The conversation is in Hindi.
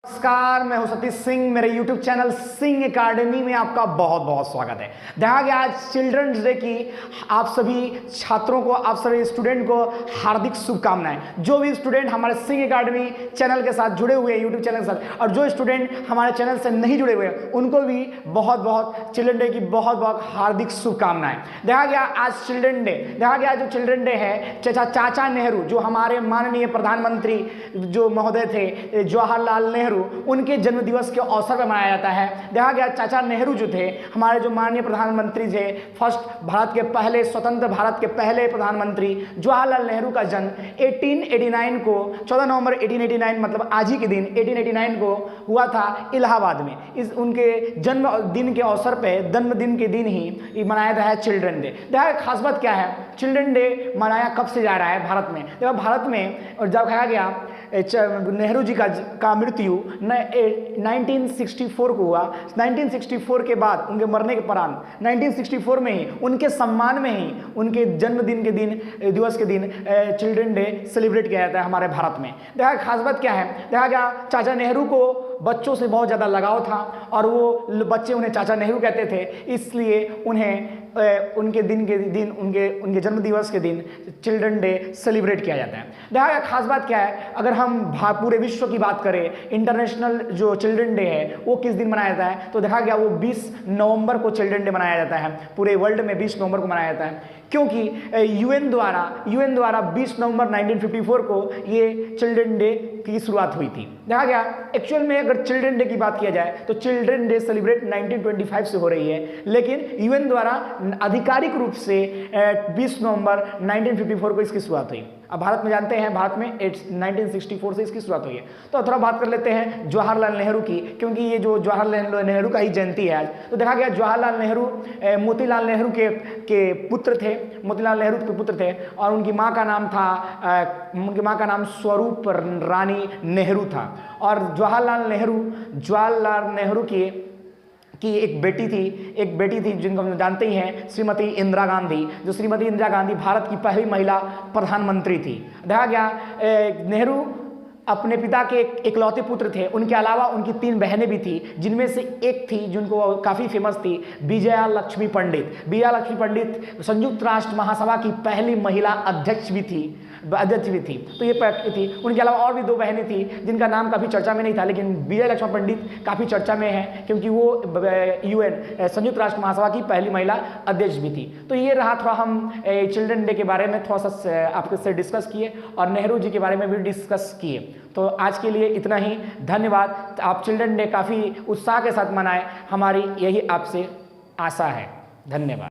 नमस्कार, मैं हूं सतीश सिंह। मेरे YouTube चैनल सिंह एकेडमी में आपका बहुत बहुत स्वागत है। देखा गया आज चिल्ड्रंस डे की आप सभी छात्रों को, आप सभी स्टूडेंट को हार्दिक शुभकामनाएं। जो भी स्टूडेंट हमारे सिंह एकेडमी चैनल के साथ जुड़े हुए हैं, YouTube चैनल के साथ, और जो स्टूडेंट हमारे चैनल से नहीं जुड़े हुए हैं, उनको भी बहुत बहुत चिल्ड्रन डे की बहुत बहुत हार्दिक शुभकामनाएं। देखा गया आज चिल्ड्रन डे, देखा गया जो चिल्ड्रन डे है, चाचा नेहरू, जो हमारे माननीय प्रधानमंत्री जो महोदय थे जवाहरलाल नेहरू, उनके जन्म दिवस के अवसर पर मनाया जाता है। देखा गया चाचा नेहरू जो थे, हमारे जो माननीय प्रधानमंत्री थे, फर्स्ट भारत के पहले स्वतंत्र भारत के पहले प्रधानमंत्री जवाहरलाल नेहरू का जन्म 1889 को 14 नवंबर 1889 मतलब आज ही के दिन 1889 को हुआ था इलाहाबाद में। इस उनके जन्म दिन के अवसर पर, जन्मदिन के दिन ही मनाया जाता है चिल्ड्रन डे। देखा खास बात क्या है, चिल्ड्रन डे मनाया कब से जा रहा है भारत में। देखा भारत में और जब कहा गया नेहरू जी का मृत्यु 1964 को हुआ। 1964 के बाद उनके मरने के उपरांत 1964 में ही उनके सम्मान में ही उनके जन्मदिन के दिन, दिवस के दिन चिल्ड्रन डे सेलिब्रेट किया जाता है हमारे भारत में। देखा खास बात क्या है, देखा गया चाचा नेहरू को बच्चों से बहुत ज़्यादा लगाव था और वो बच्चे उन्हें चाचा नेहरू कहते थे, इसलिए उन्हें उनके दिन के दिन, उनके जन्म दिवस के दिन चिल्ड्रन डे सेलिब्रेट किया जाता है। देखा गया खास बात क्या है, अगर हम पूरे विश्व की बात करें, इंटरनेशनल जो चिल्ड्रन डे है वो किस दिन मनाया जाता है, तो देखा गया वो 20 नवंबर को चिल्ड्रन डे मनाया जाता है। पूरे वर्ल्ड में 20 नवंबर को मनाया जाता है, क्योंकि यूएन द्वारा 20 नवंबर 1954 को ये चिल्ड्रन डे की शुरुआत हुई थी। देखा गया एक्चुअल में अगर चिल्ड्रन डे की बात किया जाए तो चिल्ड्रन डे सेलिब्रेट 1925 से हो रही है, लेकिन यूएन द्वारा आधिकारिक रूप से 20 नवंबर 1954 को इसकी शुरुआत हुई। अब भारत में जानते हैं, भारत में 1964 से इसकी शुरुआत हुई है। तो थोड़ा बात कर लेते हैं जवाहरलाल नेहरू की, क्योंकि ये जो जवाहरलाल नेहरू का ही जयंती है आज। तो देखा गया जवाहरलाल नेहरू मोतीलाल नेहरू के पुत्र थे, मोतीलाल नेहरू के पुत्र थे, और उनकी माँ का नाम था, उनकी माँ का नाम स्वरूप रानी नेहरू था। और जवाहरलाल नेहरू की एक बेटी थी जिनको हम जानते ही हैं, श्रीमती इंदिरा गांधी। जो श्रीमती इंदिरा गांधी भारत की पहली महिला प्रधानमंत्री थी। देखा गया नेहरू अपने पिता के इकलौते पुत्र थे, उनके अलावा उनकी 3 बहनें भी थी, जिनमें से एक थी जिनको काफ़ी फेमस थी, विजया लक्ष्मी पंडित संयुक्त राष्ट्र महासभा की पहली महिला अध्यक्ष भी थी। तो ये थी। उनके अलावा और भी 2 बहनें थी जिनका नाम काफ़ी चर्चा में नहीं था, लेकिन विजय लक्ष्मी पंडित काफ़ी चर्चा में है, क्योंकि वो यूएन संयुक्त राष्ट्र महासभा की पहली महिला अध्यक्ष भी थी। तो ये रहा थोड़ा हम चिल्ड्रन डे के बारे में थोड़ा सा आपके से डिस्कस किए, और नेहरू जी के बारे में भी डिस्कस किए। तो आज के लिए इतना ही, धन्यवाद। आप चिल्ड्रन डे काफ़ी उत्साह के साथ मनाएं, हमारी यही आपसे आशा है। धन्यवाद।